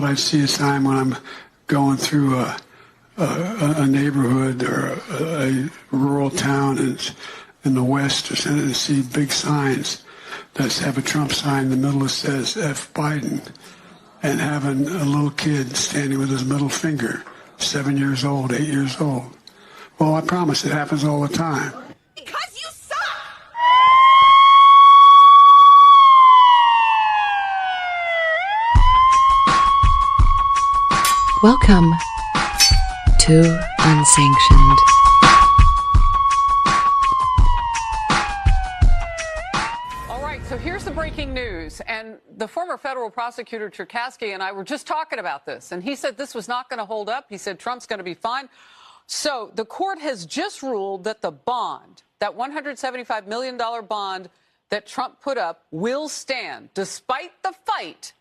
I see a sign when I'm going through a neighborhood or a rural town in the West or something, to see big signs that have a Trump sign in the middle that says F. Biden, and having a little kid standing with his middle finger, 7 years old, 8 years old. Well, I promise it happens all the time. Because you suck! Welcome to Unsanctioned. All right, so here's the breaking news. And the former federal prosecutor Cherkasky and I were just talking about this. And he said this was not going to hold up. He said Trump's going to be fine. So the court has just ruled that the bond, that $175 million bond that Trump put up, will stand, despite the fight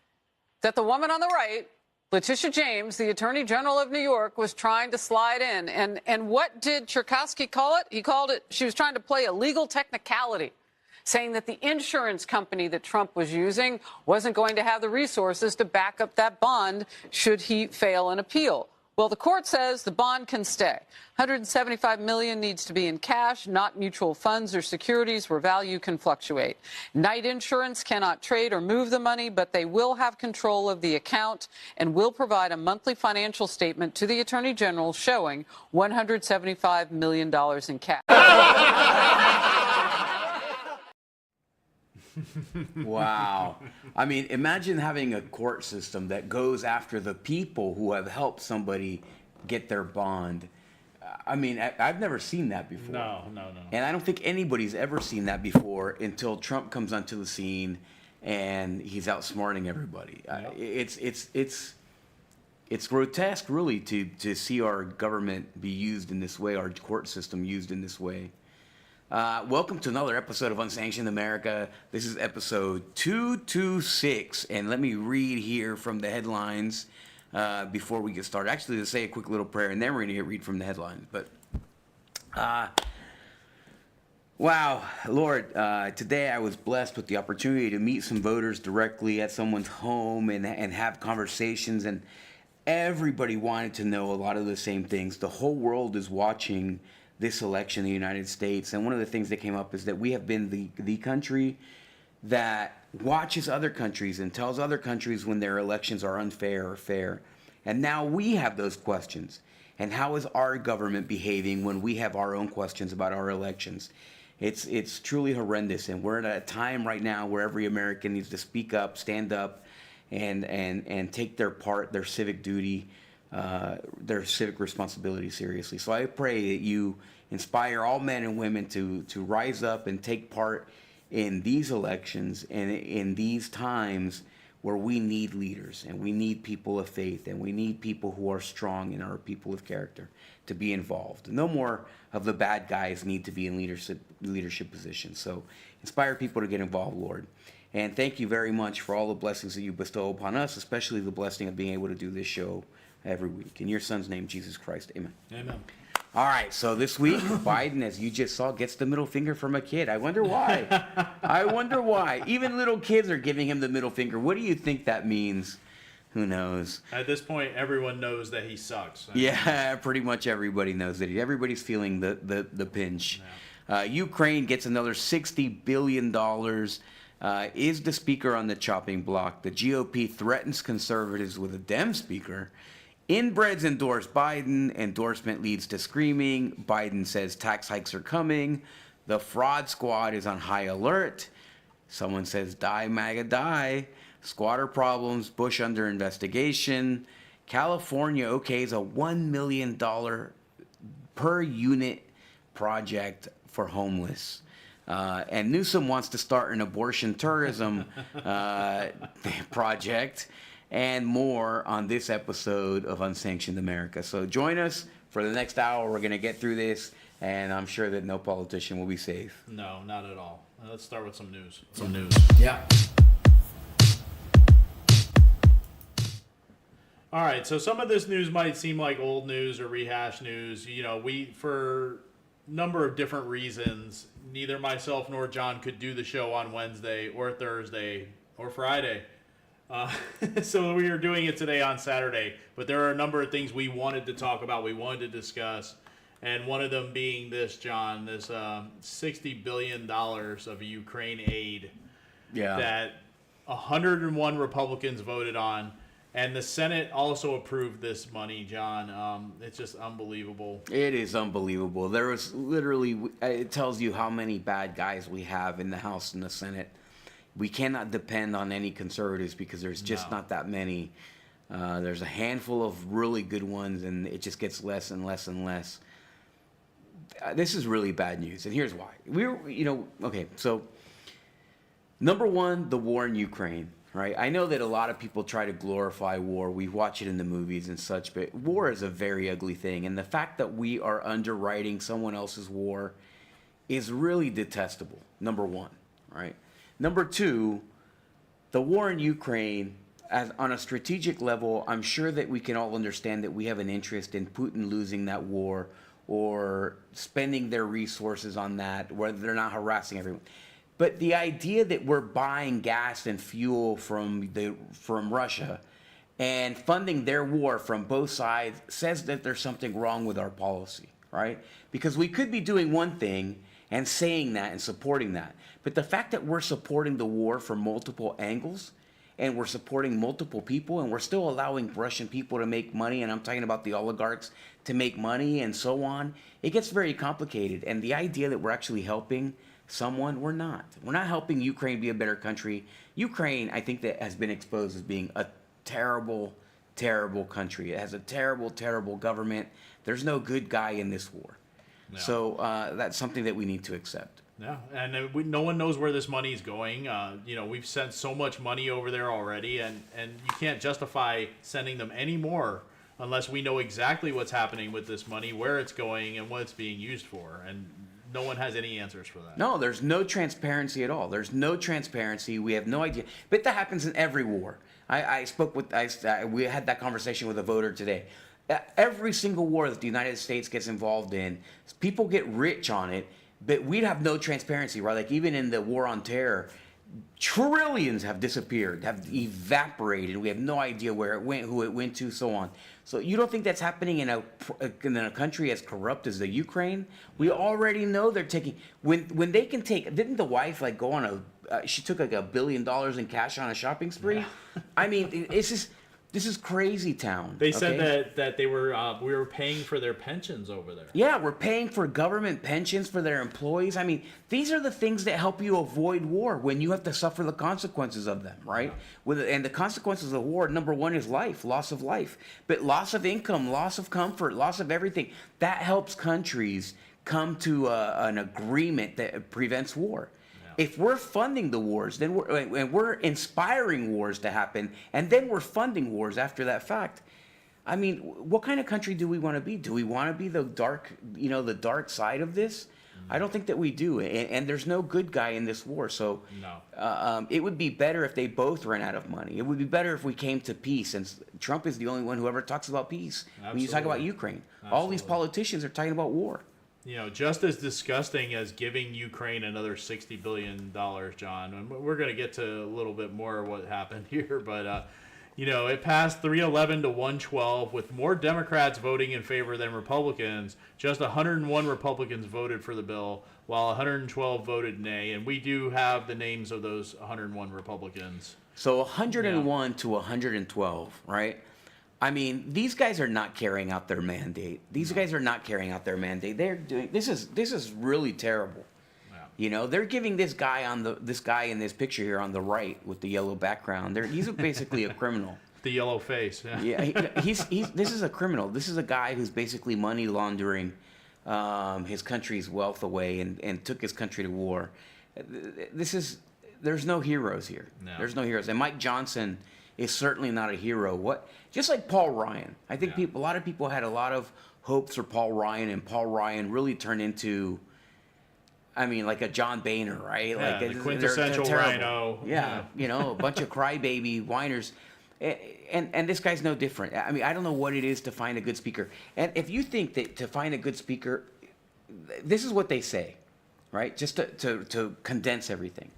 that the woman on the right, Letitia James, the Attorney General of New York, was trying to slide in. And what did Cherkasky call it? He called it, she was trying to play a legal technicality, saying that the insurance company that Trump was using wasn't going to have the resources to back up that bond should he fail an appeal. Well, the court says the bond can stay. $175 million needs to be in cash, not mutual funds or securities where value can fluctuate. Knight Insurance cannot trade or move the money, but they will have control of the account and will provide a monthly financial statement to the Attorney General showing $175 million in cash. Wow. I mean, imagine having a court system that goes after the people who have helped somebody get their bond. I mean, I've never seen that before. No. And I don't think anybody's ever seen that before until Trump comes onto the scene and he's outsmarting everybody. It's grotesque, really, to see our government be used in this way, our court system used in this way. Welcome to another episode of Unsanctioned America. This is episode 226, and let me read here from the headlines before we get started. Actually, let's say a quick little prayer, and then we're going to read from the headlines. But, wow, Lord, today I was blessed with the opportunity to meet some voters directly at someone's home and have conversations, and everybody wanted to know a lot of the same things. The whole world is watching this election in the United States, and one of the things that came up is that we have been the country that watches other countries and tells other countries when their elections are unfair or fair. And now we have those questions. And how is our government behaving when we have our own questions about our elections? It's truly horrendous, and we're at a time right now where every American needs to speak up, stand up, and take their part, their civic duty, their civic responsibility seriously. So I pray that you inspire all men and women to rise up and take part in these elections and in these times where we need leaders and we need people of faith and we need people who are strong and are people of character to be involved. No more of the bad guys need to be in leadership positions. So inspire people to get involved, Lord. And thank you very much for all the blessings that you bestow upon us, especially the blessing of being able to do this show every week. In your son's name, Jesus Christ. Amen. Amen. All right, so this week, Biden, as you just saw, gets the middle finger from a kid. I wonder why. Even little kids are giving him the middle finger. What do you think that means? Who knows? At this point, everyone knows that he sucks. Yeah, pretty much everybody knows that. Everybody's feeling the pinch. Yeah. Ukraine gets another $60 billion. Is the speaker on the chopping block? The GOP threatens conservatives with a Dem Speaker. Inbreds endorse Biden. Endorsement leads to screaming. Biden says tax hikes are coming. The fraud squad is on high alert. Someone says, die, MAGA, die. Squatter problems. Bush under investigation. California okays a $1 million per unit project for homeless. And Newsom wants to start an abortion tourism project. And more on this episode of Unsanctioned America. So join us for the next hour. We're going to get through this, and I'm sure that no politician will be safe. No, not at all. Let's start with some news. Yeah. All right, so some of this news might seem like old news or rehash news. You know, for a number of different reasons, neither myself nor John could do the show on Wednesday or Thursday or Friday. So we are doing it today on Saturday, but there are a number of things we wanted to talk about, we wanted to discuss, and one of them being this, John, this $60 billion of Ukraine aid that 101 Republicans voted on, and the Senate also approved this money, John. It's just unbelievable. It is unbelievable. There was literally, it tells you how many bad guys we have in the House and the Senate. We cannot depend on any conservatives because there's just not that many. There's a handful of really good ones, and it just gets less and less and less. This is really bad news, and here's why. So number one, the war in Ukraine, right? I know that a lot of people try to glorify war. We watch it in the movies and such, but war is a very ugly thing, and the fact that we are underwriting someone else's war is really detestable, number one, right? Number two, the war in Ukraine, on a strategic level, I'm sure that we can all understand that we have an interest in Putin losing that war or spending their resources on that, where they're not harassing everyone. But the idea that we're buying gas and fuel from Russia and funding their war from both sides says that there's something wrong with our policy, right? Because we could be doing one thing and saying that and supporting that. But the fact that we're supporting the war from multiple angles and we're supporting multiple people and we're still allowing Russian people to make money, and I'm talking about the oligarchs, to make money and so on, it gets very complicated. And the idea that we're actually helping someone, we're not. We're not helping Ukraine be a better country. Ukraine, I think, that has been exposed as being a terrible, terrible country. It has a terrible, terrible government. There's no good guy in this war. No. So that's something that we need to accept. Yeah, and no one knows where this money is going. We've sent so much money over there already, and you can't justify sending them any more unless we know exactly what's happening with this money, where it's going, and what it's being used for. And no one has any answers for that. No, there's no transparency at all. There's no transparency. We have no idea. But that happens in every war. We had that conversation with a voter today. Every single war that the United States gets involved in, people get rich on it, but we'd have no transparency, right? Like even in the war on terror, trillions have disappeared, have evaporated. We have no idea where it went, who it went to, so on. So you don't think that's happening in a country as corrupt as the Ukraine? We already know they're taking, when they can take, didn't the wife like go on she took like $1 billion in cash on a shopping spree? Yeah. I mean, this is crazy town. They said that they were we were paying for their pensions over there. Yeah, we're paying for government pensions for their employees. I mean, these are the things that help you avoid war when you have to suffer the consequences of them, right? Yeah. And the consequences of war, number one is life, loss of life. But loss of income, loss of comfort, loss of everything. That helps countries come to an agreement that prevents war. If we're funding the wars, then we're inspiring wars to happen, and then we're funding wars after that fact. I mean, what kind of country do we want to be? Do we want to be the dark side of this? I don't think that we do, and there's no good guy in this war. So it would be better if they both ran out of money. It would be better if we came to peace, and Trump is the only one who ever talks about peace. Absolutely. When you talk about Ukraine, all these politicians are talking about war. Just as disgusting as giving Ukraine another $60 billion, John, and we're going to get to a little bit more of what happened here, but, it passed 311 to 112 with more Democrats voting in favor than Republicans. Just 101 Republicans voted for the bill, while 112 voted nay, and we do have the names of those 101 Republicans. So 101 to 112, right? I mean, these guys are not carrying out their mandate. These guys are not carrying out their mandate. They're doing this is really terrible. Yeah. They're giving this guy in this picture here on the right with the yellow background. He's basically a criminal. The yellow face. Yeah. Yeah. This is a criminal. This is a guy who's basically money laundering his country's wealth away and took his country to war. There's no heroes here. No. There's no heroes. And Mike Johnson is certainly not a hero. Just like Paul Ryan. I think a lot of people had a lot of hopes for Paul Ryan, and Paul Ryan really turned into, like a John Boehner, right? Yeah, like the quintessential rhino. Yeah, a bunch of crybaby whiners. And this guy's no different. I don't know what it is to find a good speaker. And if you think that to find a good speaker, this is what they say, right? Just to condense everything.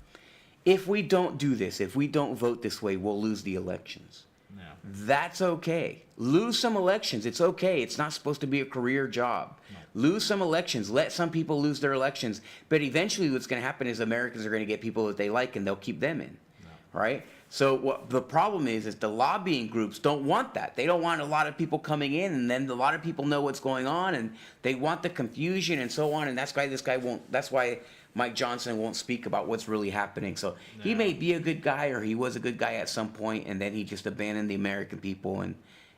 if we don't do this, if we don't vote this way, we'll lose the elections. Yeah. That's okay. Lose some elections. It's okay. It's not supposed to be a career job. No. Lose some elections. Let some people lose their elections. But eventually what's going to happen is Americans are going to get people that they like and they'll keep them in. No. Right? So what the problem is the lobbying groups don't want that. They don't want a lot of people coming in, and then a lot of people know what's going on, and they want the confusion and so on. And that's why this guy won't. That's why Mike Johnson won't speak about what's really happening. So he may be a good guy, or he was a good guy at some point, and then he just abandoned the American people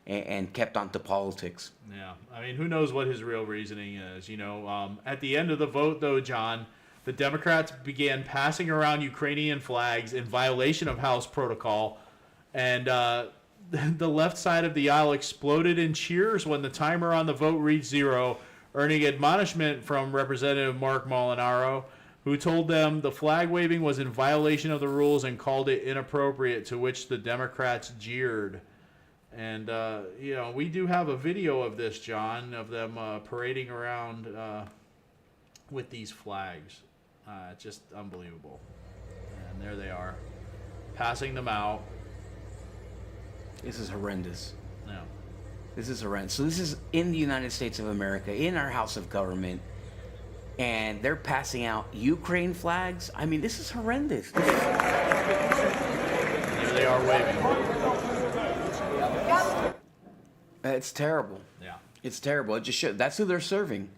and kept on to politics. Yeah, I mean, who knows what his real reasoning is? You know, at the end of the vote, though, John, the Democrats began passing around Ukrainian flags in violation of House protocol, and the left side of the aisle exploded in cheers when the timer on the vote reached 0, earning admonishment from Representative Mark Molinaro, who told them the flag waving was in violation of the rules and called it inappropriate, to which the Democrats jeered. And, you know, we do have a video of this, John, of them parading around with these flags. Just unbelievable. And there they are, passing them out. This is horrendous. Yeah. This is horrendous. So this is in the United States of America, in our House of Government, and they're passing out Ukraine flags. I mean, this is horrendous. There they are waving. It's terrible. Yeah. It's terrible. It just shows. That's who they're serving.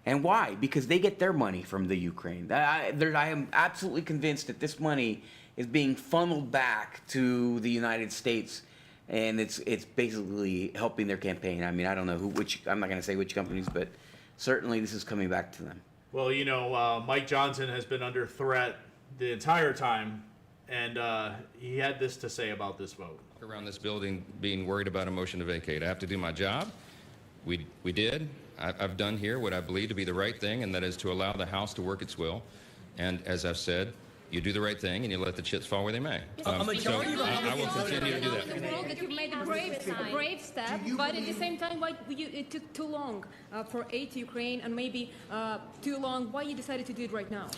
And why? Because they get their money from the Ukraine. I am absolutely convinced that this money is being funneled back to the United States, and it's basically helping their campaign. I mean, I don't know which. I'm not going to say which companies, but certainly this is coming back to them. Well, you know, Mike Johnson has been under threat the entire time, and he had this to say about this vote. Around this building being worried about a motion to vacate. I have to do my job. We did. I've done here what I believe to be the right thing, and that is to allow the House to work its will. And as I've said, you do the right thing and you let the chips fall where they may. So I will continue to do that. The world that you made a brave step, but at the same time, why it took too long for aid to Ukraine, and maybe too long. Why you decided to do it right now?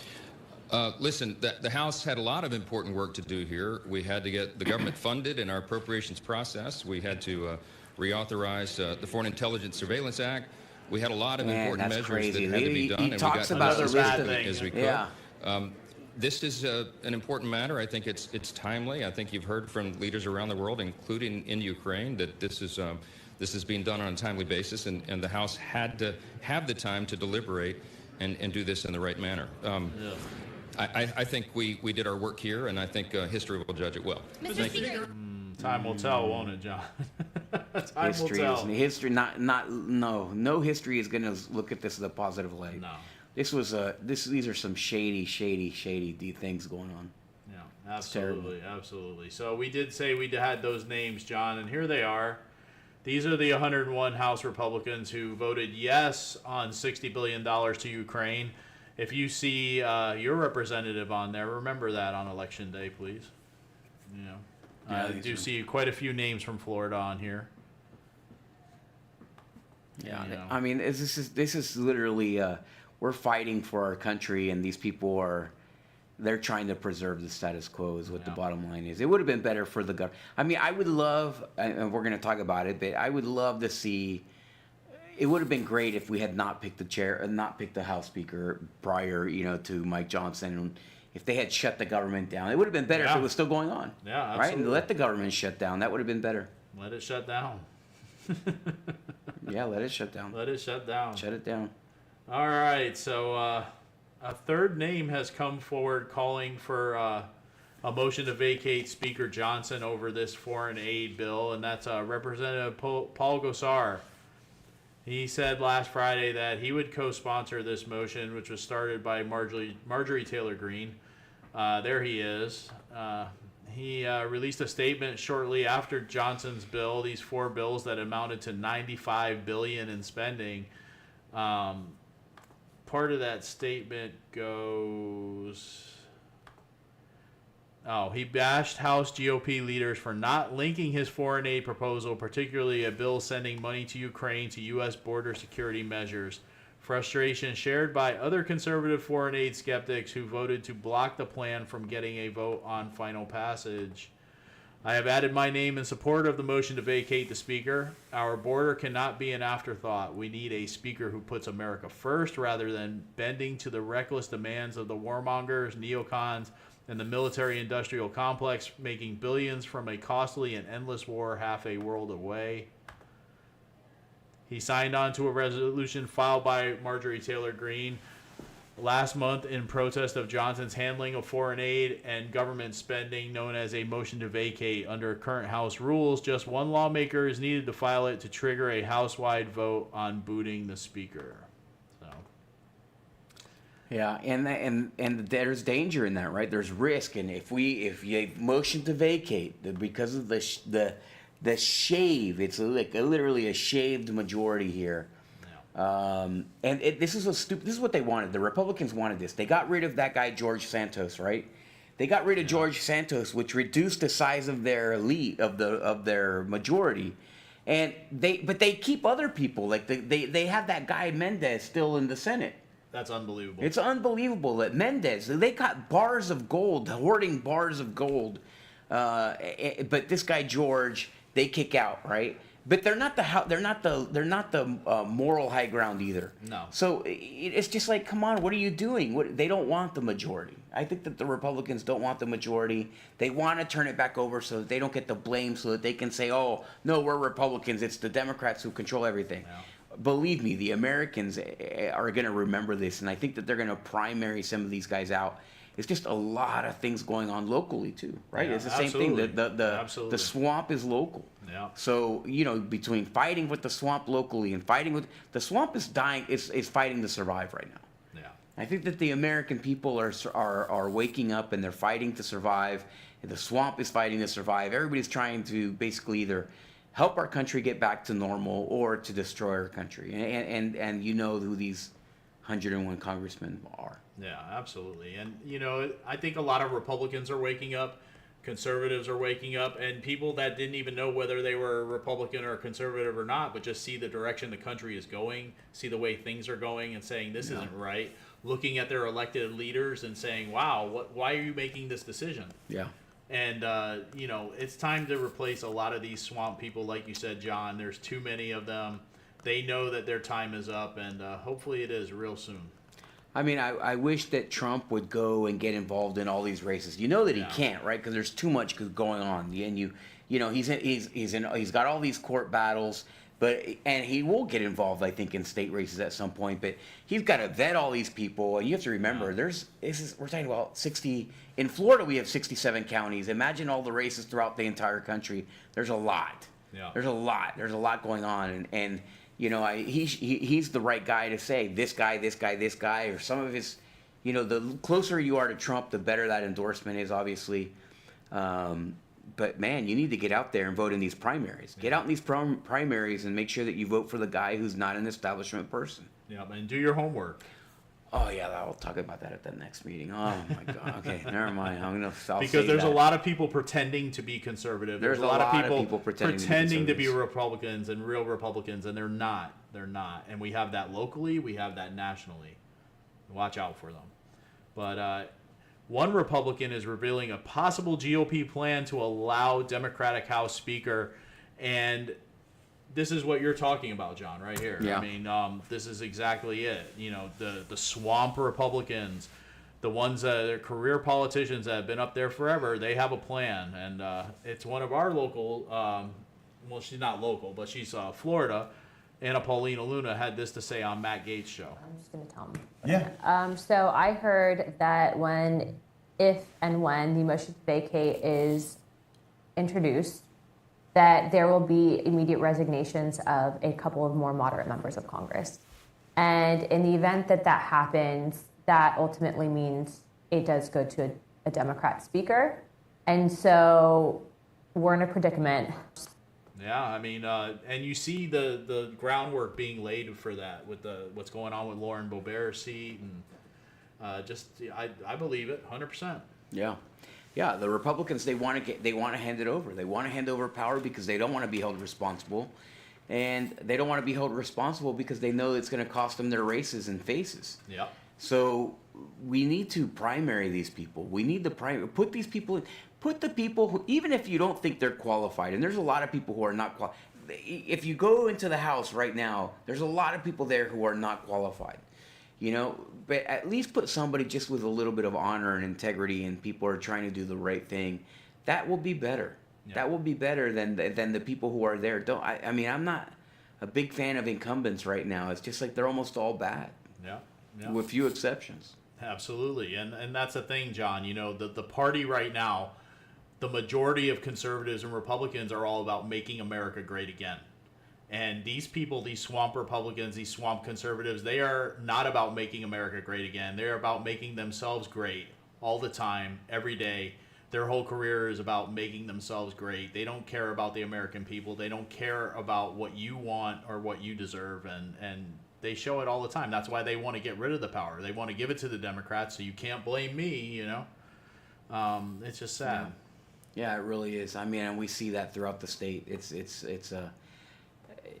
Listen, the House had a lot of important work to do here. We had to get the government funded in our appropriations process. We had to reauthorize the Foreign Intelligence Surveillance Act. We had a lot of important measures that had to be done, and we got another bad thing as we could. Yeah. This is an important matter. I think it's timely. I think you've heard from leaders around the world, including in Ukraine, that this is being done on a timely basis, and the House had to have the time to deliberate and do this in the right manner. I think we did our work here, and I think history will judge it well. Mr. Speaker. Time will tell, won't it, John? Time will tell. No history is going to look at this in a positive light. No. These are some shady things going on. Yeah, absolutely. So we did say we had those names, John, and here they are. These are the 101 House Republicans who voted yes on $60 billion to Ukraine. If you see your representative on there, remember that on Election Day, please. You know. I do see quite a few names from Florida on here. Yeah, I mean, this is literally we're fighting for our country, and these people they're trying to preserve the status quo is what the bottom line is. It would have been better for the government. I mean, I would love, and we're going to talk about it, but I would love to see. It would have been great if we had not picked the chair and not picked the House Speaker prior, to Mike Johnson. If they had shut the government down, it would have been better if it was still going on. Yeah, absolutely. Right? And let the government shut down. That would have been better. Let it shut down. Yeah, let it shut down. Let it shut down. Shut it down. All right. So a third name has come forward calling for a motion to vacate Speaker Johnson over this foreign aid bill, and that's Representative Paul Gosar. He said last Friday that he would co-sponsor this motion, which was started by Marjorie Taylor Greene. There he is. He released a statement shortly after Johnson's bill, these four bills that amounted to $95 billion in spending. Part of that statement goes... he bashed House GOP leaders for not linking his foreign aid proposal, particularly a bill sending money to Ukraine, to U.S. border security measures frustration shared by other conservative foreign aid skeptics who voted to block the plan from getting a vote on final passage. I have added my name in support of the motion to vacate the Speaker. Our border cannot be an afterthought. We need a Speaker who puts America first rather than bending to the reckless demands of the warmongers, neocons, and the military-industrial complex, making billions from a costly and endless war half a world away. He signed on to a resolution filed by Marjorie Taylor Greene last month in protest of Johnson's handling of foreign aid and government spending, known as a motion to vacate. Under current House rules, just one lawmaker is needed to file it to trigger a House-wide vote on booting the Speaker. So, Yeah, and there's danger in that, right? There's risk, and if you motion to vacate because of the shave, it's like literally a shaved majority here. This is what they wanted. The Republicans wanted this. They got rid of that guy George Santos, right? They got rid of George Santos, which reduced the size of their elite of their majority, but they keep other people like they have that guy Mendez still in the Senate. that's unbelievable. It's unbelievable that Mendez, they got bars of gold, hoarding bars of gold, but this guy George, they kick out, right? But they're not the moral high ground either. No. So it's just like, come on, what are you doing? They don't want the majority. I think that the Republicans don't want the majority. They want to turn it back over so that they don't get the blame, so that they can say, oh, no, we're Republicans. It's the Democrats who control everything. Yeah. Believe me, the Americans are going to remember this, and I think that they're going to primary some of these guys out. It's just a lot of things going on locally too, right? Yeah, it's the same thing. The swamp is local. Yeah. So between fighting with the swamp locally and fighting with the swamp is dying, is fighting to survive right now. Yeah. I think that the American people are waking up and they're fighting to survive. The swamp is fighting to survive. Everybody's trying to basically either help our country get back to normal or to destroy our country. And you know who these 101 congressmen are. Yeah, absolutely. And, I think a lot of Republicans are waking up, conservatives are waking up, and people that didn't even know whether they were Republican or conservative or not, but just see the direction the country is going, see the way things are going, and saying this isn't right, looking at their elected leaders and saying, wow, why are you making this decision? Yeah. And, it's time to replace a lot of these swamp people, like you said, John. There's too many of them. They know that their time is up, and hopefully it is real soon. I mean, I wish that Trump would go and get involved in all these races. You know that he can't, right? Because there's too much going on, and he's got all these court battles, and he will get involved, I think, in state races at some point. But he's got to vet all these people, and you have to remember, we're talking about 60 in Florida. We have 67 counties. Imagine all the races throughout the entire country. There's a lot. Yeah. There's a lot going on, and he's the right guy to say this guy, or some of his, the closer you are to Trump, the better that endorsement is, obviously. But man, you need to get out there and vote in these primaries. Get out in these primaries and make sure that you vote for the guy who's not an establishment person. Yeah, and do your homework. Oh yeah, I'll talk about that at the next meeting. Oh my God. Okay, never mind. Because there's a lot of people pretending to be conservative. There's a lot of people pretending to be Republicans and real Republicans, and they're not. They're not. And we have that locally. We have that nationally. Watch out for them. But one Republican is revealing a possible GOP plan to allow Democratic House Speaker, and this is what you're talking about, John, right here. Yeah. I mean, this is exactly it. The swamp Republicans, the ones that are career politicians that have been up there forever, they have a plan. And it's one of our local, well, she's not local, but she's Florida. Anna Paulina Luna had this to say on Matt Gaetz' show. I'm just going to tell him. Yeah. So I heard that if and when the motion to vacate is introduced, that there will be immediate resignations of a couple of more moderate members of Congress. And in the event that happens, that ultimately means it does go to a Democrat speaker. And so we're in a predicament. Yeah, I mean, and you see the groundwork being laid for that with what's going on with Lauren Boebert's seat, and I believe it 100%. Yeah, the Republicans, they want to hand it over. They want to hand over power because they don't want to be held responsible. and they don't want to be held responsible because they know it's going to cost them their races and faces. Yep. So we need to primary these people. We need to put these people in. Put the people who, even if you don't think they're qualified, and there's a lot of people who are not qualified. If you go into the House right now, there's a lot of people there who are not qualified. You know, but at least put somebody just with a little bit of honor and integrity, and people are trying to do the right thing. That will be better. Yeah. That will be better than the people who are there. I mean, I'm not a big fan of incumbents right now. It's just like they're almost all bad. Yeah. With few exceptions. Absolutely. And that's the thing, John. You know, the party right now, the majority of conservatives and Republicans are all about making America great again. And these people, these swamp Republicans, these swamp conservatives, they are not about making America great again. They're about making themselves great all the time, every day. Their whole career is about making themselves great. They don't care about the American people. They don't care about what you want or what you deserve. And they show it all the time. That's why they want to get rid of the power. They want to give it to the Democrats, so you can't blame me, you know. It's just sad. Yeah, it really is. I mean, and we see that throughout the state. It's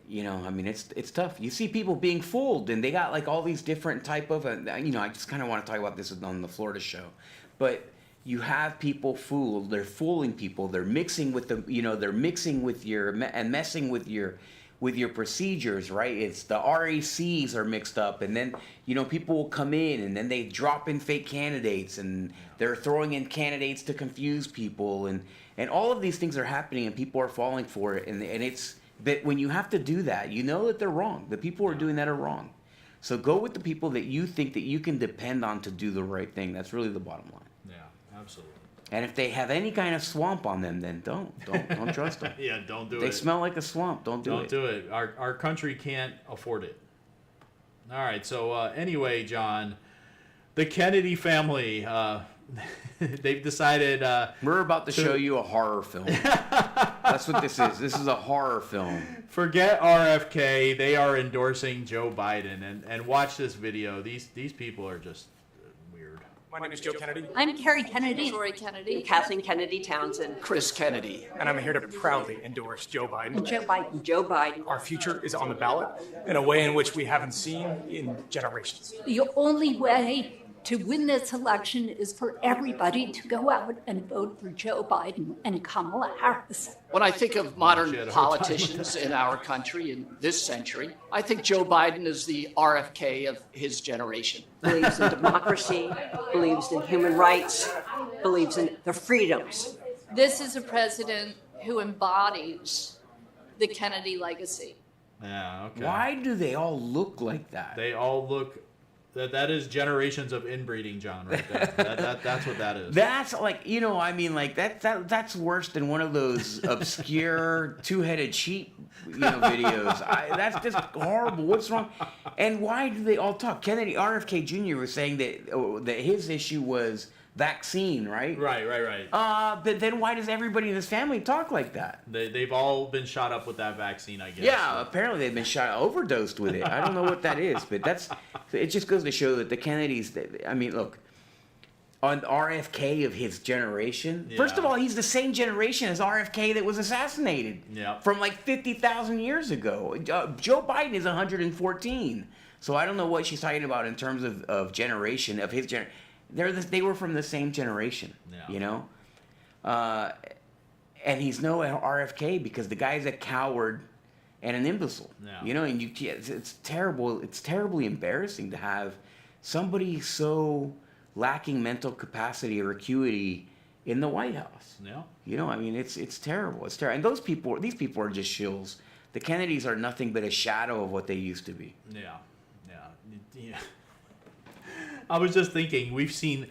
you know, I mean, it's tough. You see people being fooled, and they got like all these different type of, you know, I just kind of want to talk about this on the Florida show, but you have people fooled. They're fooling people. They're mixing with the, you know, they're mixing with your and messing with your procedures, right? It's the RACs are mixed up, and then, you know, people will come in and then they drop in fake candidates, and they're throwing in candidates to confuse people, and all of these things are happening, and people are falling for it, and it's, but when you have to do that, you know that they're wrong. The people who are doing that are wrong. So go with the people that you think that you can depend on to do the right thing. That's really the bottom line. Yeah, absolutely. And if they have any kind of swamp on them, then don't trust them. Yeah, don't do it. They smell like a swamp. Don't do it. Don't do it. Our country can't afford it. All right. So anyway, John, the Kennedy family, they've decided. We're about to show you a horror film. That's what this is. This is a horror film. Forget RFK. They are endorsing Joe Biden, and watch this video. These people are just weird. My name is Joe Kennedy. I'm Carrie Kennedy. Rory Kennedy. Kathleen Kennedy Townsend. Chris Kennedy. And I'm here to proudly endorse Joe Biden. Joe Biden. Joe Biden. Our future is on the ballot in a way in which we haven't seen in generations. The only way to win this election is for everybody to go out and vote for Joe Biden and Kamala Harris. When I think of modern politicians in our country in this century, I think Joe Biden is the RFK of his generation. Believes in democracy, believes in human rights, believes in the freedoms. This is a president who embodies the Kennedy legacy. Yeah, okay. Why do they all look like that? They all look... That is generations of inbreeding, John, right there. That's what that is. That's like, you know, I mean, like that's worse than one of those obscure two-headed sheep, you know, videos. That's just horrible. What's wrong? And why do they all talk? Kennedy, RFK Jr. was saying that his issue was vaccine, right? Right. But then why does everybody in his family talk like that? They've all been shot up with that vaccine, I guess. Yeah, apparently they've been overdosed with it. I don't know what that is, but it just goes to show that the Kennedys, I mean, look, on RFK of his generation, first of all, he's the same generation as RFK that was assassinated from like 50,000 years ago. Joe Biden is 114. So I don't know what she's talking about in terms of generation, of his generation. They were from the same generation, you know? And he's no RFK because the guy's a coward and an imbecile, you know? And it's terrible. It's terribly embarrassing to have somebody so lacking mental capacity or acuity in the White House. Yeah. You know, I mean, it's terrible. It's terrible. And these people are just shills. The Kennedys are nothing but a shadow of what they used to be. Yeah. I was just thinking, we've seen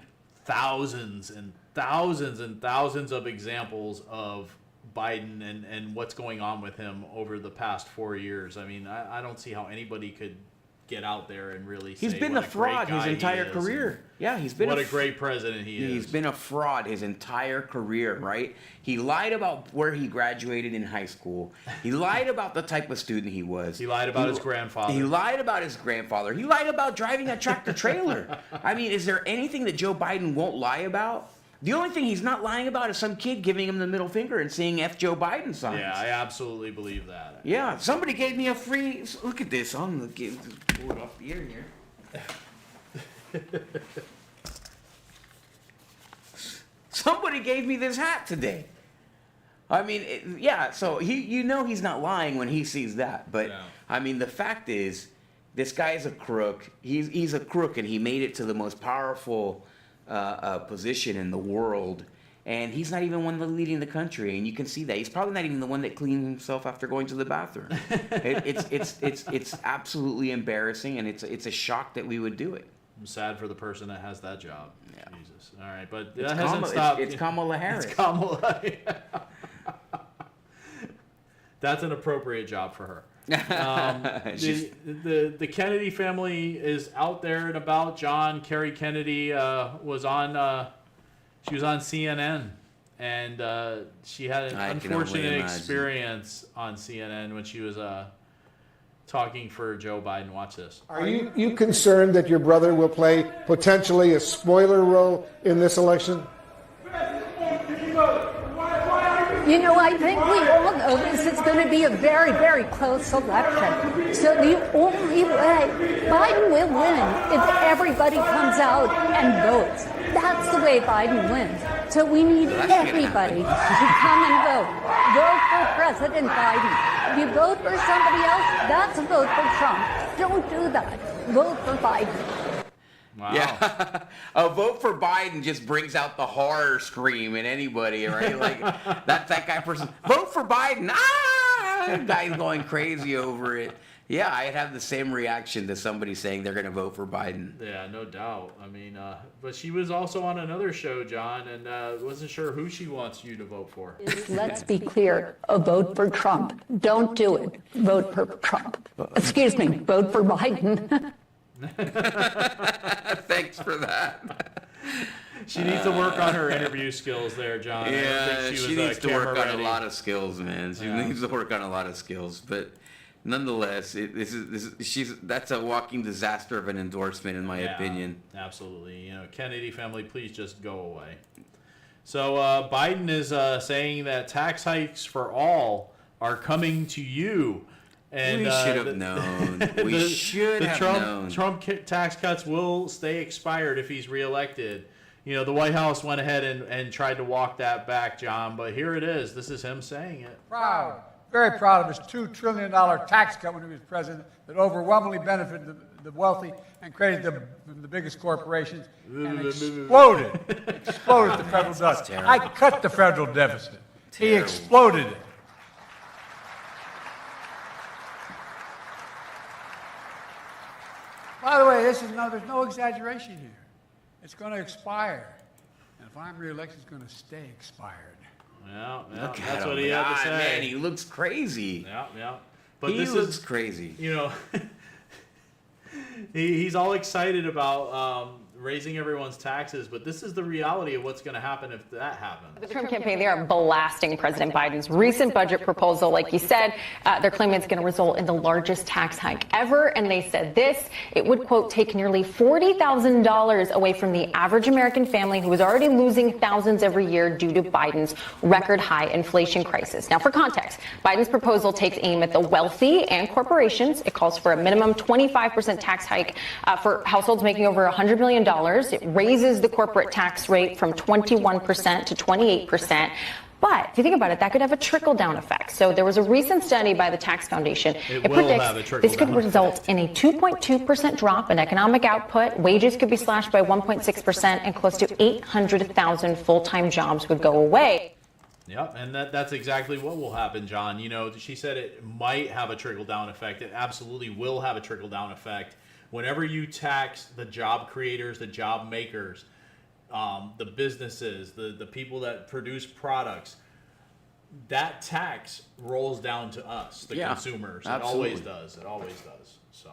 thousands and thousands and thousands of examples of Biden and what's going on with him over the past 4 years. I mean, I don't see how anybody could get out there and really say he's been a fraud his entire career. Yeah, he's been what a great president he is. He's been a fraud his entire career, right? He lied about where he graduated in high school. He lied about the type of student he was. He lied about his grandfather. He lied about his grandfather. He lied about driving a tractor trailer. I mean, is there anything that Joe Biden won't lie about? The only thing he's not lying about is some kid giving him the middle finger and saying F Joe Biden signs. Yeah, I absolutely believe that. Yeah, somebody gave me a free... Look at this. I'm going to pull it off the air here. Somebody gave me this hat today. I mean, so you know he's not lying when he sees that. But, I mean, the fact is, this guy's a crook. He's a crook, and he made it to the most powerful position in the world. And he's not even one leading the country, and you can see that. He's probably not even the one that cleaned himself after going to the bathroom. It's absolutely embarrassing, and it's a shock that we would do it. I'm sad for the person that has that job. Yeah. Jesus. All right, but It's that hasn't stopped. It's Kamala Harris. It's Kamala. That's an appropriate job for her. The Kennedy family is out there and about. John Kerry Kennedy was on CNN, and she had an unfortunate experience on CNN when she was talking for Joe Biden. Watch this. Are you concerned that your brother will play potentially a spoiler role in this election? You know, I think we all know this is going to be a very, very close election. So the only way Biden will win if everybody comes out and votes. That's the way Biden wins. So we need everybody to come and vote. Vote for President Biden. If you vote for somebody else, that's a vote for Trump. Don't do that. Vote for Biden. Wow. Yeah, a vote for Biden just brings out the horror scream in anybody, right? Like that guy person. Vote for Biden. Ah, guy's going crazy over it. Yeah, I'd have the same reaction to somebody saying they're going to vote for Biden. Yeah, no doubt. I mean, but she was also on another show, John, and wasn't sure who she wants you to vote for. Let's be clear. A vote for Trump. Don't do it. Vote for Trump. Excuse me. Vote for Biden. Thanks for that. She needs to work on her interview skills there, John. Yeah, she needs to work on a lot of skills, man. She needs to work on a lot of skills, but nonetheless, that's a walking disaster of an endorsement, in my opinion. Absolutely. You know, Kennedy family, please just go away. So Biden is saying that tax hikes for all are coming to you. And we should have known. We should have known. Trump tax cuts will stay expired if he's reelected. You know, the White House went ahead and tried to walk that back, John, but here it is. This is him saying it. Proud, very proud of his $2 trillion tax cut when he was president that overwhelmingly benefited the wealthy and created the biggest corporations and exploded the federal deficit. I cut the federal deficit. He exploded it. By the way, there's no exaggeration here. It's going to expire. And if I'm reelected, it's going to stay expired. Yeah, that's what he had to say. Man, he looks crazy. Yeah. But he looks crazy. You know, he's all excited about raising everyone's taxes, but this is the reality of what's going to happen if that happens. The Trump campaign, they are blasting President Biden's recent budget proposal. Like you said, they're claiming it's going to result in the largest tax hike ever. And they said this, it would, quote, take nearly $40,000 away from the average American family who is already losing thousands every year due to Biden's record high inflation crisis. Now, for context, Biden's proposal takes aim at the wealthy and corporations. It calls for a minimum 25% tax hike for households making over $100 million. It raises the corporate tax rate from 21% to 28%. But if you think about it, that could have a trickle-down effect. So there was a recent study by the Tax Foundation. It predicts this could result in a 2.2% drop in economic output. Wages could be slashed by 1.6%, and close to 800,000 full-time jobs would go away. Yep, and that's exactly what will happen, John. You know, she said it might have a trickle-down effect. It absolutely will have a trickle-down effect. Whenever you tax the job creators, the job makers, the businesses, the people that produce products, that tax rolls down to us, the consumers. Absolutely. It always does. So,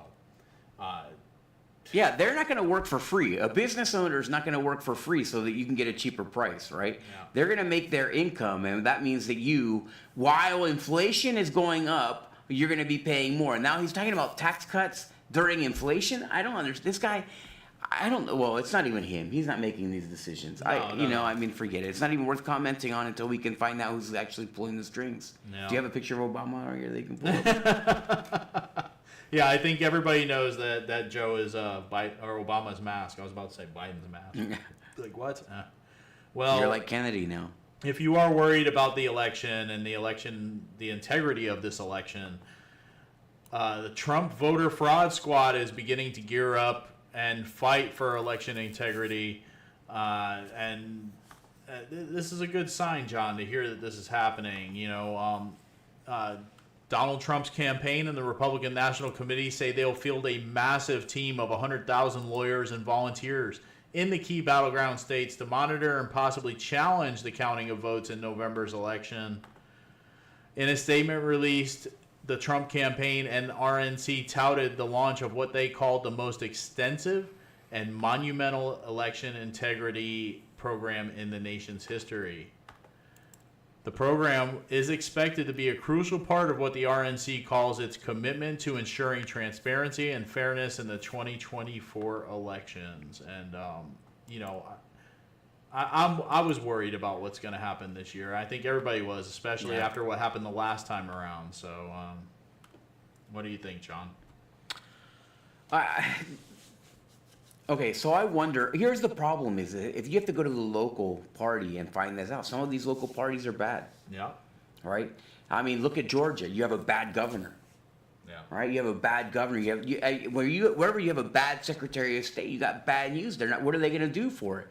yeah, they're not going to work for free. A business owner is not going to work for free so that you can get a cheaper price, right? Yeah. They're going to make their income, and that means that you, while inflation is going up, you're going to be paying more. And now he's talking about tax cuts during inflation. I don't understand. This guy, I don't know. Well, it's not even him. He's not making these decisions. I mean, forget it. It's not even worth commenting on until we can find out who's actually pulling the strings. No. Do you have a picture of Obama or they can pull up? Yeah, I think everybody knows that Joe is Obama's mask. I was about to say Biden's mask. Like what? Well, you're like Kennedy now. If you are worried about the election and the integrity of this election, the Trump voter fraud squad is beginning to gear up and fight for election integrity. This is a good sign, John, to hear that this is happening. Donald Trump's campaign and the Republican National Committee say they'll field a massive team of 100,000 lawyers and volunteers in the key battleground states to monitor and possibly challenge the counting of votes in November's election. In a statement released, the Trump campaign and RNC touted the launch of what they called the most extensive and monumental election integrity program in the nation's history. The program is expected to be a crucial part of what the RNC calls its commitment to ensuring transparency and fairness in the 2024 elections. And, I was worried about what's going to happen this year. I think everybody was, especially after what happened the last time around. So, what do you think, John? Okay, so I wonder, here's the problem is that if you have to go to the local party and find this out, some of these local parties are bad. Yeah. Right? I mean, look at Georgia. You have a bad governor. Yeah. Right? You have a bad governor. Wherever you have a bad Secretary of State, you got bad news. What are they going to do for it?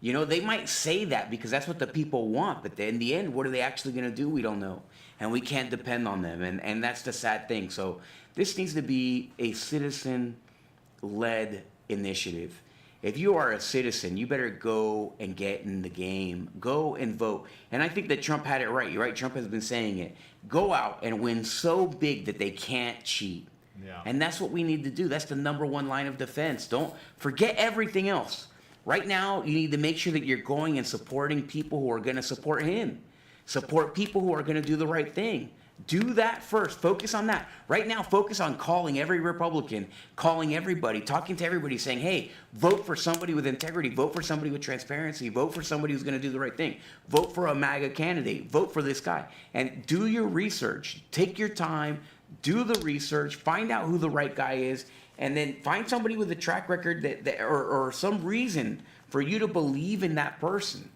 They might say that because that's what the people want, but in the end, what are they actually going to do? We don't know. And we can't depend on them. And that's the sad thing. So this needs to be a citizen-led initiative. If you are a citizen, you better go and get in the game. Go and vote. And I think that Trump had it right. You're right. Trump has been saying it. Go out and win so big that they can't cheat. Yeah. And that's what we need to do. That's the number one line of defense. Don't forget everything else. Right now, you need to make sure that you're going and supporting people who are going to support him. Support people who are going to do the right thing. Do that first. Focus on that. Right now, focus on calling every Republican, calling everybody, talking to everybody, saying, hey, vote for somebody with integrity. Vote for somebody with transparency. Vote for somebody who's going to do the right thing. Vote for a MAGA candidate. Vote for this guy. And do your research. Take your time. Do the research. Find out who the right guy is. And then find somebody with a track record or some reason for you to believe in that person.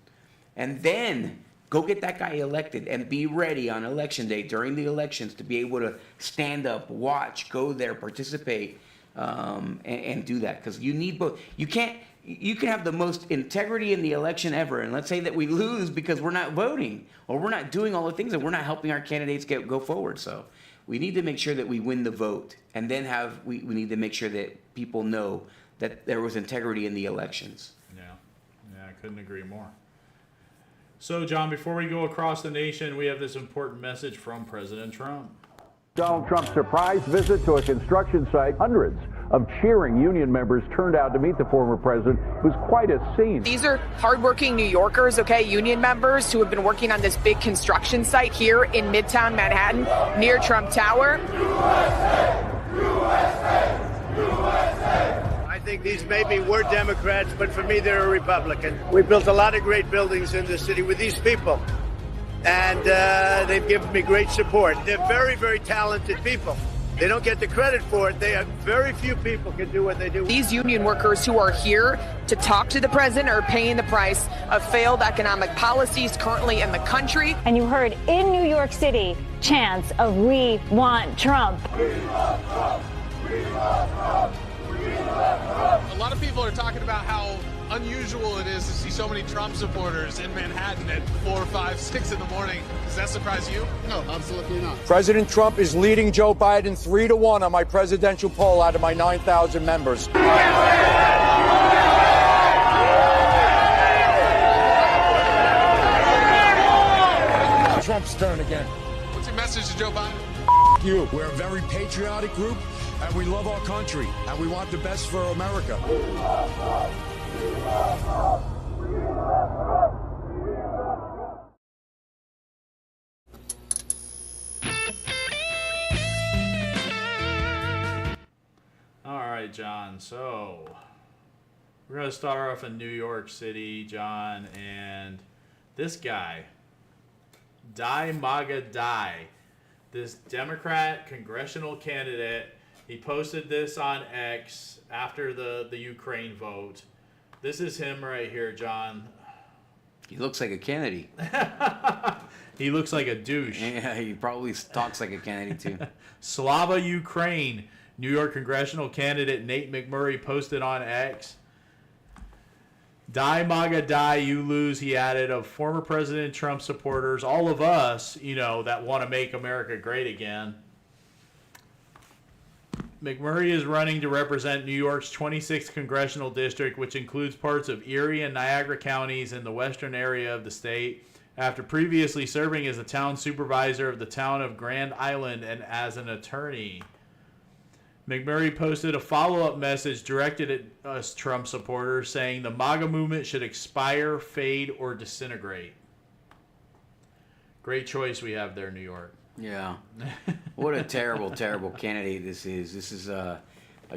And then go get that guy elected and be ready on election day during the elections to be able to stand up, watch, go there, participate, and do that. Because you need both. You can have the most integrity in the election ever, and let's say that we lose because we're not voting or we're not doing all the things that we're not helping our candidates go forward. So we need to make sure that we win the vote, and then we need to make sure that people know that there was integrity in the elections. Yeah, I couldn't agree more. So, John, before we go across the nation, we have this important message from President Trump. Donald Trump's surprise visit to a construction site. Hundreds of cheering union members turned out to meet the former president. It was quite a scene. These are hardworking New Yorkers, union members who have been working on this big construction site here in Midtown Manhattan near Trump Tower. I think these maybe were Democrats, but for me, they're a Republican. We built a lot of great buildings in the city with these people, and they've given me great support. They're very, very talented people. They don't get the credit for it. They have very few people can do what they do. These union workers who are here to talk to the president are paying the price of failed economic policies currently in the country. And you heard in New York City chants of "We want Trump." We want Trump. We want Trump. A lot of people are talking about how unusual it is to see so many Trump supporters in Manhattan at 4, 5, 6 in the morning. Does that surprise you? No, absolutely not. President Trump is leading Joe Biden 3-1 on my presidential poll out of my 9,000 members. Trump's turn again. What's your message to Joe Biden? You. We're a very patriotic group, and we love our country, and we want the best for America. All right, John. So We're going to start off in New York City, John, and this guy, Die MAGA Die, this Democrat congressional candidate, he posted this on X after the Ukraine vote. This is him right here, John. He looks like a Kennedy. He looks like a douche. Yeah, he probably talks like a Kennedy too. Slava Ukraine. New York congressional candidate Nate McMurray posted on X. Die MAGA die, you lose, he added, of former President Trump supporters, all of us, that want to make America great again. McMurray is running to represent New York's 26th congressional district, which includes parts of Erie and Niagara counties in the western area of the state, after previously serving as the town supervisor of the town of Grand Island and as an attorney. McMurray posted a follow-up message directed at us Trump supporters saying the MAGA movement should expire, fade, or disintegrate. Great choice we have there, New York. Yeah. What a terrible, terrible candidate this is. This is a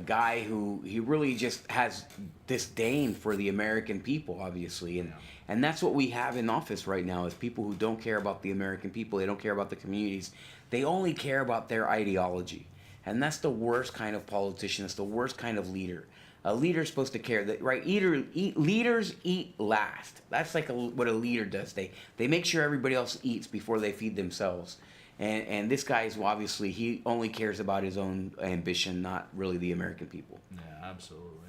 guy who he really just has disdain for the American people, obviously. And that's what we have in office right now is people who don't care about the American people. They don't care about the communities. They only care about their ideology. And that's the worst kind of politician. It's the worst kind of leader. A leader's supposed to care, that right? Leaders eat last. That's like what a leader does. They make sure everybody else eats before they feed themselves. And this guy is obviously, he only cares about his own ambition, not really the American people. Yeah, absolutely.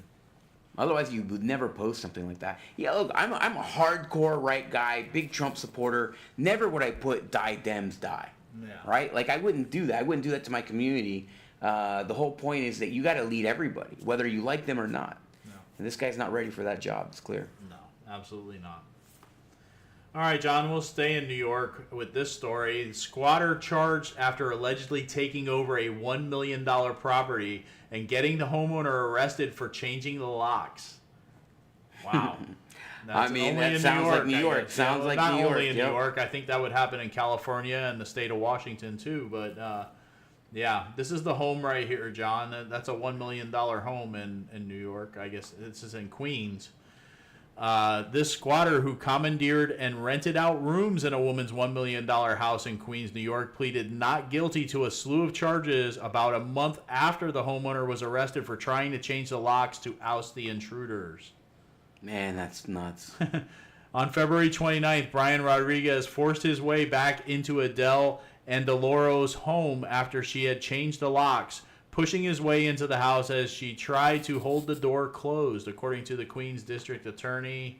Otherwise, you would never post something like that. Yeah, look, I'm a hardcore right guy, big Trump supporter. Never would I put die Dems die. Yeah. Right? Like I wouldn't do that. I wouldn't do that to my community. The whole point is that you got to lead everybody, whether you like them or not. No. And this guy's not ready for that job. It's clear. No, absolutely not. All right, John, we'll stay in New York with this story. Squatter charged after allegedly taking over a $1 million property and getting the homeowner arrested for changing the locks. Wow. I mean, that sounds like New York. Sounds like New York. Not only in New York. I think that would happen in California and the state of Washington, too. But, yeah, this is the home right here, John. That's a $1 million home in New York. I guess this is in Queens. This squatter who commandeered and rented out rooms in a woman's $1 million house in Queens, New York, pleaded not guilty to a slew of charges about a month after the homeowner was arrested for trying to change the locks to oust the intruders. Man, that's nuts. On February 29th, Brian Rodriguez forced his way back into Adele Andaloro's home after she had changed the locks, pushing his way into the house as she tried to hold the door closed, according to the Queens District Attorney.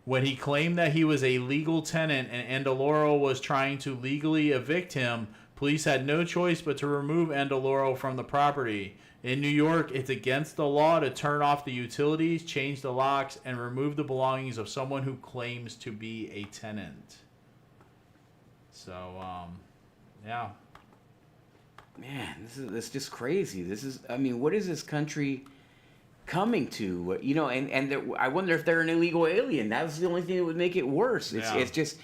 When he claimed that he was a legal tenant and Andaloro was trying to legally evict him, police had no choice but to remove Andaloro from the property. In New York, it's against the law to turn off the utilities, change the locks, and remove the belongings of someone who claims to be a tenant. So, yeah. Man, this is just crazy. I mean, what is this country coming to? And I wonder if they're an illegal alien. That was the only thing that would make it worse. It's just,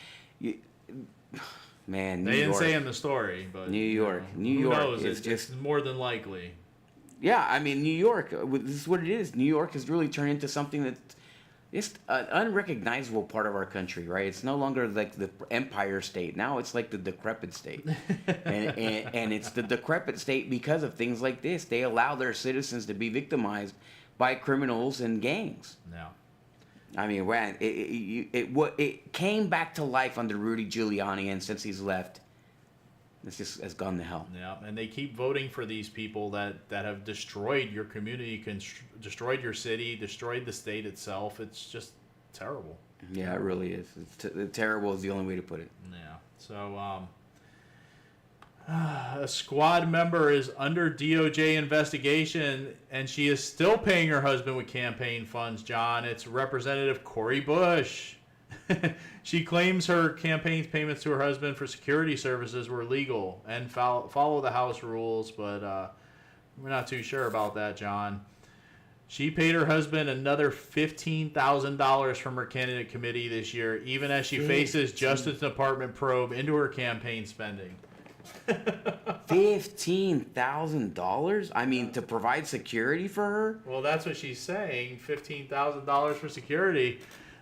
man, New York. They didn't say in the story, but New York. New who York knows? is just It's more than likely. Yeah, I mean, New York, this is what it is. New York has really turned into something that's just an unrecognizable part of our country, right? It's no longer like the empire state. Now it's like the decrepit state. and it's the decrepit state because of things like this. They allow their citizens to be victimized by criminals and gangs. No. I mean, it came back to life under Rudy Giuliani, and since he's left, it's just has gone to hell. Yeah, and they keep voting for these people that have destroyed your community, destroyed your city, destroyed the state itself. It's just terrible. Yeah, it really is. Terrible is the only way to put it. Yeah. So, a squad member is under DOJ investigation, and she is still paying her husband with campaign funds, John. It's Representative Cori Bush. She claims her campaign payments to her husband for security services were legal and follow the House rules, but we're not too sure about that, John. She paid her husband another $15,000 from her candidate committee this year, even as she faces Justice Department probe into her campaign spending. $15,000? I mean, to provide security for her? Well, that's what she's saying, $15,000 for security.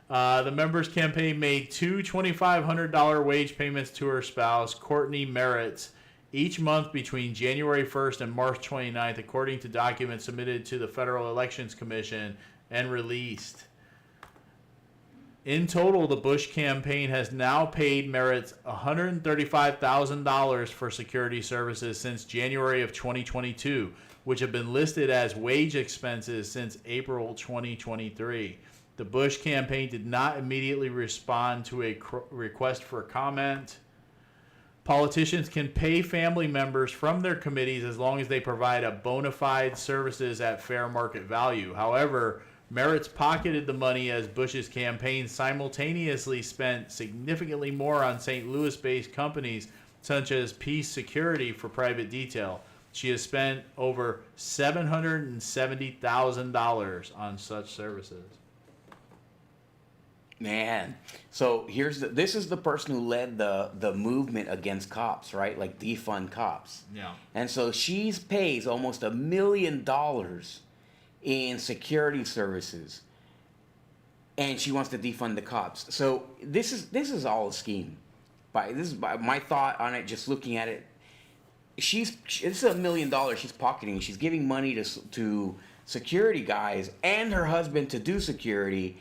The members' campaign made two $2,500 wage payments to her spouse, Courtney Merritt, each month between January 1st and March 29th, according to documents submitted to the Federal Elections Commission and released. In total, the Bush campaign has now paid Merritt $135,000 for security services since January of 2022, which have been listed as wage expenses since April 2023. The Bush campaign did not immediately respond to a request for comment. Politicians can pay family members from their committees as long as they provide a bona fide services at fair market value. However, Merritt pocketed the money as Bush's campaign simultaneously spent significantly more on St. Louis-based companies such as Peace Security for private detail. She has spent over $770,000 on such services. Man, so this is the person who led the movement against cops, right? Like defund cops. Yeah. And so she pays almost $1 million in security services, and she wants to defund the cops. So this is all a scheme. This is my thought on it. Just looking at it, this is $1 million she's pocketing. She's giving money to security guys and her husband to do security.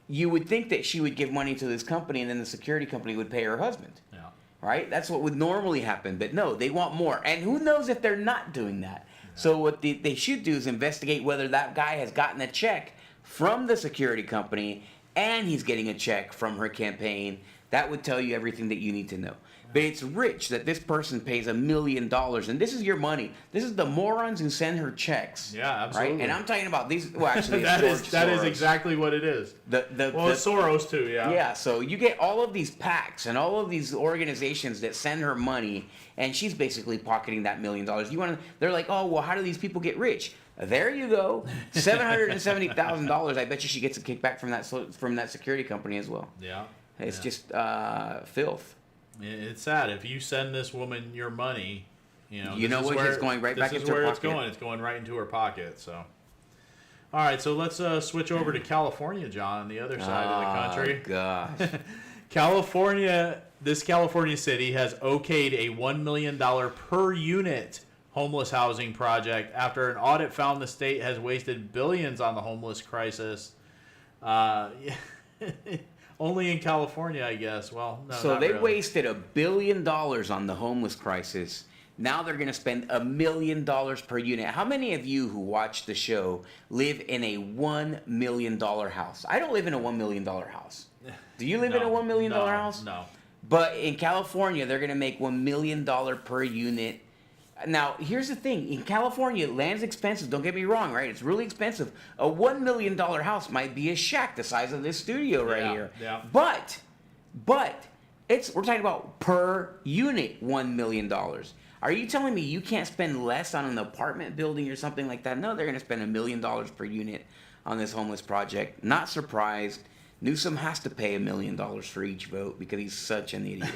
You would think that she would give money to this company, and then the security company would pay her husband. Yeah. Right? That's what would normally happen. But no, they want more. And who knows if they're not doing that? So what they should do is investigate whether that guy has gotten a check from the security company and he's getting a check from her campaign. That would tell you everything that you need to know. But it's rich that this person pays $1 million, and this is your money. This is the morons who send her checks. Yeah, absolutely. Right? And I'm talking about these. Well, actually, that it's is exactly what it is. It's Soros too. Yeah. Yeah. So you get all of these PACs and all of these organizations that send her money, and she's basically pocketing that $1 million. They're like, oh well, how do these people get rich? There you go, $770,000. I bet you she gets a kickback from that security company as well. Yeah. It's just filth. It's sad. If you send this woman your money, it's going right back into her pocket. This is where it's going. It's going right into her pocket. So, all right. So let's switch over to California, John, on the other side of the country. Gosh. This California city has okayed a $1 million per unit homeless housing project after an audit found the state has wasted billions on the homeless crisis. Only in California, I guess. Well, no. So they wasted $1 billion on the homeless crisis. Now they're going to spend $1 million per unit. How many of you who watch the show live in a $1 million house? I don't live in a $1 million house. Do you live in a $1 million house? No. But in California, they're going to make $1 million per unit. Now, here's the thing. In California, land's expensive. Don't get me wrong, right? It's really expensive. A $1 million house might be a shack the size of this studio right here. Yeah. But we're talking about per unit $1 million. Are you telling me you can't spend less on an apartment building or something like that? No, they're going to spend $1 million per unit on this homeless project. Not surprised. Newsom has to pay $1 million for each vote because he's such an idiot.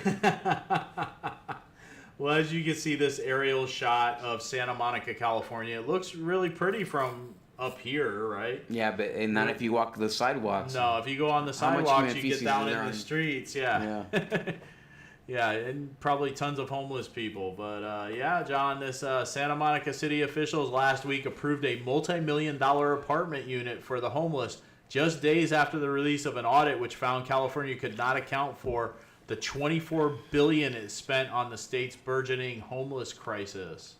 Well, as you can see, this aerial shot of Santa Monica, California, it looks really pretty from up here, right? Yeah, but not if you walk the sidewalks. No, if you go on the sidewalks, you get down in the streets. Yeah. Yeah, and probably tons of homeless people. But yeah, John, this Santa Monica city officials last week approved a multi-million-dollar apartment unit for the homeless just days after the release of an audit which found California could not account for the $24 billion it spent on the state's burgeoning homeless crisis.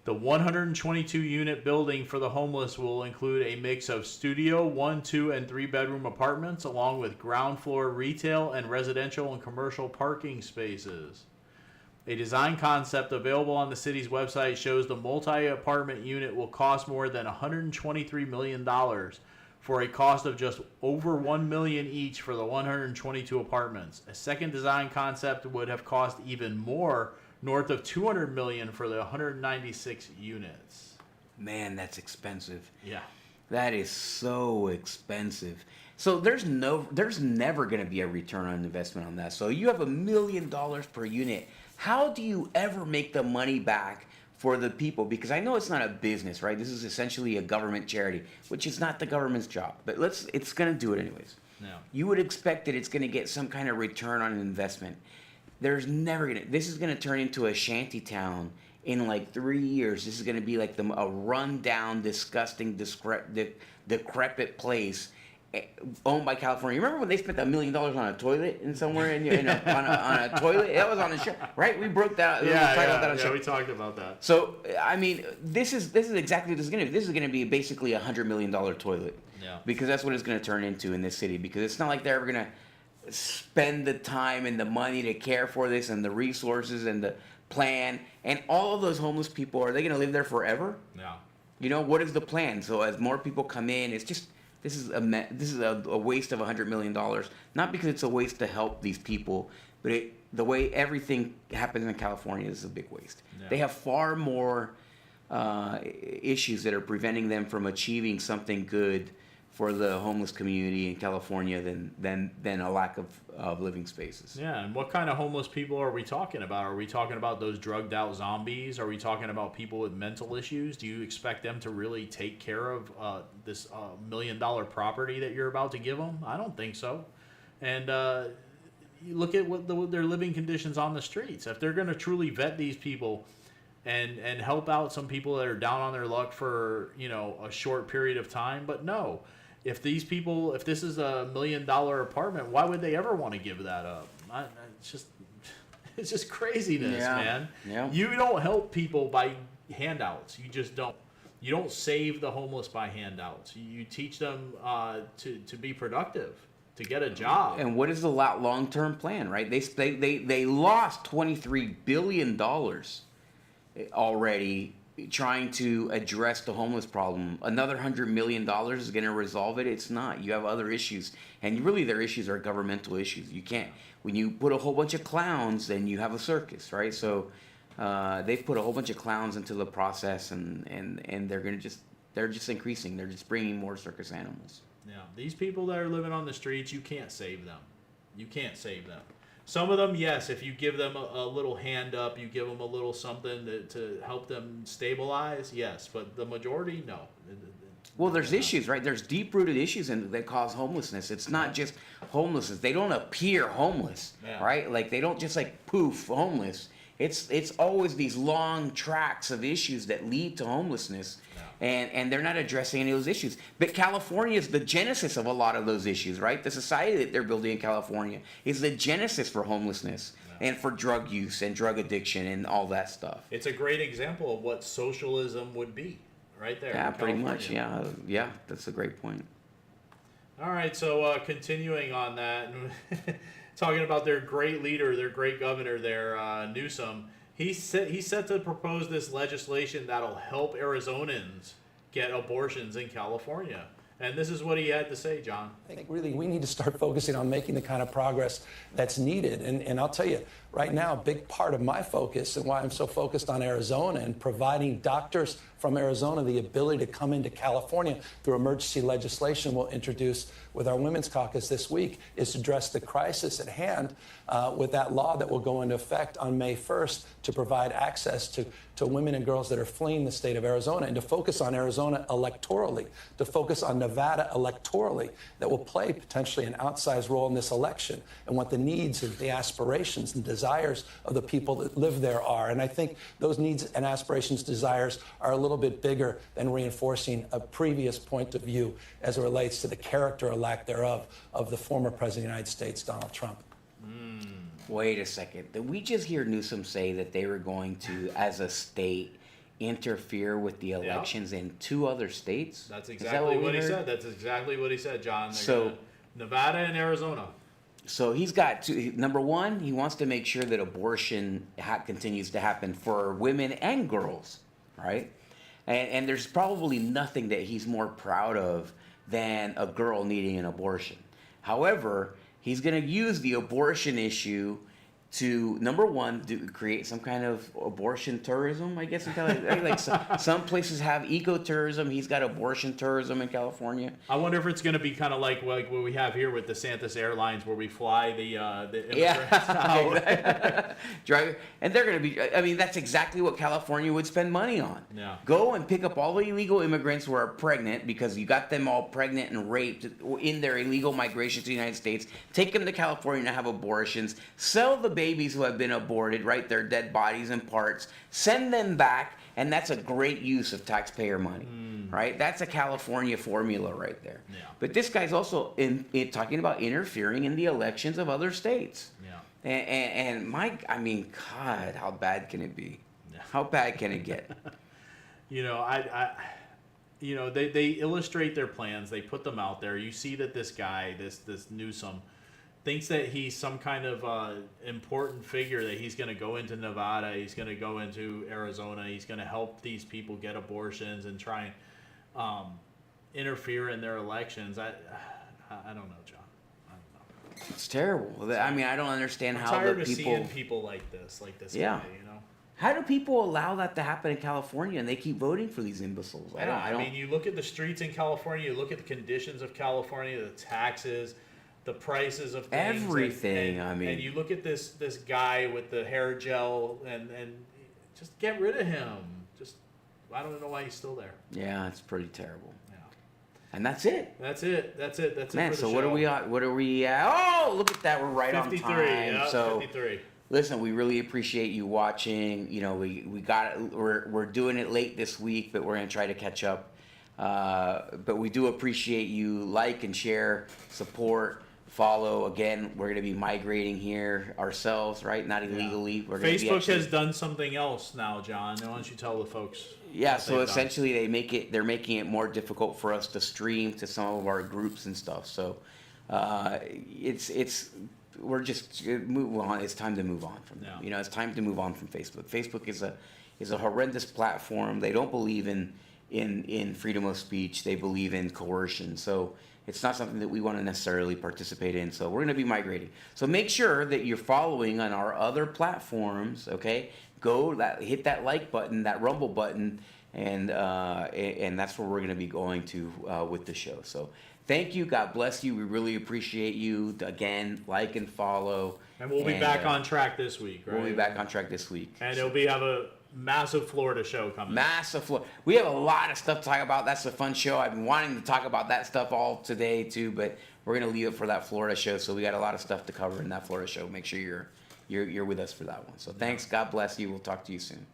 The 122-unit building for the homeless will include a mix of studio, 1, 2, and 3-bedroom apartments, along with ground floor retail and residential and commercial parking spaces. A design concept available on the city's website shows the multi-apartment unit will cost more than $123 million, for a cost of just over $1 million each for the 122 apartments. A second design concept would have cost even more, north of $200 million for the 196 units. Man, that's expensive. Yeah. That is so expensive. So there's never going to be a return on investment on that. So you have $1 million per unit. How do you ever make the money back for the people? Because I know it's not a business, right? This is essentially a government charity, which is not the government's job. But it's going to do it anyways. No. You would expect that it's going to get some kind of return on investment. There's never going to. This is going to turn into a shanty town in like 3 years. This is going to be like a run-down, disgusting, decrepit place owned by California. Remember when they spent $1 million on a toilet in somewhere on a toilet? That was on the show, right? We broke that. Yeah, we talked about that. So I mean, this is exactly what this is going to be. This is going to be basically a $100 million toilet. Yeah. Because that's what it's going to turn into in this city. Because it's not like they're ever going to spend the time and the money to care for this and the resources and the plan. And all of those homeless people, are they going to live there forever? No. You know, what is the plan? So as more people come in, it's just. This is a waste of $100 million. Not because it's a waste to help these people, but the way everything happens in California is a big waste. Yeah. They have far more issues that are preventing them from achieving something good for the homeless community in California than a lack of living spaces. Yeah, and what kind of homeless people are we talking about? Are we talking about those drugged out zombies? Are we talking about people with mental issues? Do you expect them to really take care of this $1 million property that you're about to give them? I don't think so. And you look at what their living conditions on the streets. If they're going to truly vet these people and help out some people that are down on their luck for a short period of time, but no. If this is a $1 million apartment, why would they ever want to give that up? It's just craziness, man. Yeah. You don't help people by handouts. You just don't. You don't save the homeless by handouts. You teach them to be productive, to get a job. And what is the long-term plan, right? They lost $23 billion already trying to address the homeless problem. Another $100 million is going to resolve it. It's not. You have other issues, and really their issues are governmental issues. You can't, when you put a whole bunch of clowns, then you have a circus, right? So they've put a whole bunch of clowns into the process, and they're just increasing. They're just bringing more circus animals. Yeah, these people that are living on the streets, you can't save them. You can't save them. Some of them, yes, if you give them a little hand up, you give them a little something to help them stabilize, yes. But the majority, no. Well, there's issues, right? There's deep-rooted issues that cause homelessness. It's not just homelessness. They don't appear homeless, right? Like, they don't just, like, poof, homeless. It's always these long tracks of issues that lead to homelessness, and they're not addressing any of those issues. But California is the genesis of a lot of those issues, right? The society that they're building in California is the genesis for homelessness and for drug use and drug addiction and all that stuff. It's a great example of what socialism would be, right there. Yeah, pretty much, yeah, that's a great point. All right, so continuing on that, talking about their great leader, their great governor there, Newsom. He's set to propose this legislation that'll help Arizonans get abortions in California. And this is what he had to say, John. I think really we need to start focusing on making the kind of progress that's needed. And I'll tell you, right now, a big part of my focus and why I'm so focused on Arizona and providing doctors from Arizona the ability to come into California through emergency legislation we'll introduce with our Women's Caucus this week is to address the crisis at hand with that law that will go into effect on May 1st to provide access to women and girls that are fleeing the state of Arizona, and to focus on Arizona electorally, to focus on Nevada electorally, that will play potentially an outsized role in this election and what the needs and the aspirations and desires of the people that live there are. And I think those needs and aspirations, desires are a little bit bigger than reinforcing a previous point of view as it relates to the character or lack thereof of the former President of the United States, Donald Trump. Wait a second. Did we just hear Newsom say that they were going to, as a state, interfere with the elections in 2 other states? That's exactly what he said. That's exactly what he said, John. Nevada and Arizona. So he's got two. Number one, he wants to make sure that abortion continues to happen for women and girls, right? And there's probably nothing that he's more proud of than a girl needing an abortion. However, he's going to use the abortion issue to, number one, create some kind of abortion tourism, I guess. Like some places have ecotourism. He's got abortion tourism in California. I wonder if it's going to be kind of like what we have here with DeSantis Airlines, where we fly the immigrants out. And they're going to be, I mean, that's exactly what California would spend money on. Yeah. Go and pick up all the illegal immigrants who are pregnant, because you got them all pregnant and raped in their illegal migration to the United States. Take them to California to have abortions. Sell the babies who have been aborted, right? Their dead bodies and parts. Send them back, and that's a great use of taxpayer money, right? That's a California formula right there. Yeah. But this guy's also talking about interfering in the elections of other states. Yeah. And I mean, God, how bad can it be? Yeah. How bad can it get? They illustrate their plans. They put them out there. You see that this guy, this Newsom, thinks that he's some kind of important figure, that he's going to go into Nevada, he's going to go into Arizona, he's going to help these people get abortions and try and interfere in their elections. I don't know, John. I don't know. It's terrible. I mean, I don't understand how tired the of people... seeing people like this Yeah. guy, you know? How do people allow that to happen in California and they keep voting for these imbeciles? I mean, you look at the streets in California, you look at the conditions of California, the taxes, the prices of things, everything. and you look at this guy with the hair gel, and just get rid of him. Just, I don't know why he's still there. Yeah, it's pretty terrible. Yeah. And that's it. That's it. Man, it for the so show. What are we at? Oh, look at that. We're right 53, on time. yeah, so 53. Listen, we really appreciate you watching. You know, we're doing it late this week, but we're going to try to catch up. But we do appreciate you. Like and share, support, follow. Again, we're going to be migrating here ourselves, right? Not illegally. We're going to Facebook has done something else now, John. Why don't you tell the folks? Yeah, so essentially they're making it more difficult for us to stream to some of our groups and stuff. So we're just move on. It's time to move on from them. You know, it's time to move on from Facebook. Facebook is a horrendous platform. They don't believe in freedom of speech. They believe in coercion. So it's not something that we want to necessarily participate in. So we're going to be migrating. So make sure that you're following on our other platforms. Okay, hit that like button, that Rumble button, and that's where we're going to be going to with the show. So thank you. God bless you. We really appreciate you. Again, like and follow. And we'll be back on track this week, right? We'll be back on track this week. And have a massive Florida show coming. Massive Florida. We have a lot of stuff to talk about. That's a fun show. I've been wanting to talk about that stuff all today too, but we're gonna leave it for that Florida show. So we got a lot of stuff to cover in that Florida show. Make sure you're with us for that one. So thanks. God bless you. We'll talk to you soon.